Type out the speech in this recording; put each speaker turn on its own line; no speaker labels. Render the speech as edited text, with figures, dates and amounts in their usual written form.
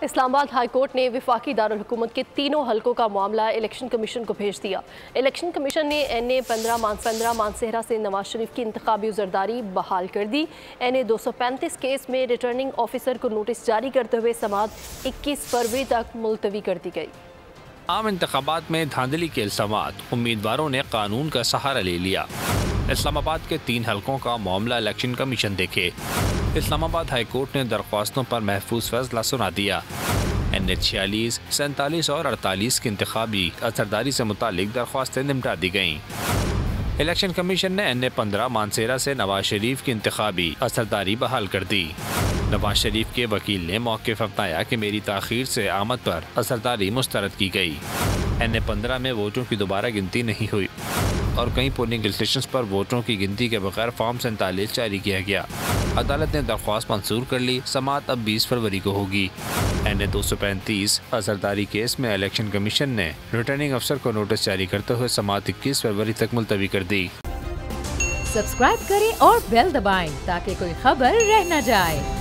Islamabad high court ने विफाकी दारुल हुकूमत के तीनों हलकों का मामला इलेक्शन कमीशन को भेज दिया। इलेक्शन कमीशन ने NA 15 मानसेहरा से नवाज शरीफ की इंतखाबी उजरदारी बहाल कर दी। NA 235 केस में रिटर्निंग ऑफिसर को नोटिस जारी करते हुए समाअत 21 फरवरी तक मुलतवी कर दी गई।
आम इंतखाबात में धांधली के इल्जामात, उम्मीदवारों ने कानून का सहारा ले लिया। इस्लामाबाद के 3 हलकों का मामला इलेक्शन कमीशन देखे। इस्लामाबाद हाई कोर्ट ने दरख्वास्तों पर महफूज फैसला सुना दिया। NA 46, 47 और 48 की इंतखाबी असरदारी से मुतालिक दरख्वास्तें निपटा दी गईं। इलेक्शन कमीशन ने NA 15 मानसेरा से नवाज शरीफ की इंतखाबी असरदारी बहाल कर दी। नवाज शरीफ के वकील ने मौक़िफ़ अपनाया कि मेरी ताख़ीर से आमद पर असरदारी मुस्तरद की गई। NA 15 में वोटों की दोबारा गिनती नहीं हुई और कई पोलिंग स्टेशन पर वोटों की गिनती के बगैर फॉर्म 47 जारी किया गया। अदालत ने दरख्वास्त मंजूर कर ली। समाअत अब 20 फरवरी को होगी। NA 235 असरदारी केस में इलेक्शन कमीशन ने रिटर्निंग अफसर को नोटिस जारी करते हुए समाअत 21 फरवरी तक मुलतवी कर दी।
सब्सक्राइब करें और बेल दबाएं ताकि कोई खबर रह न जाए।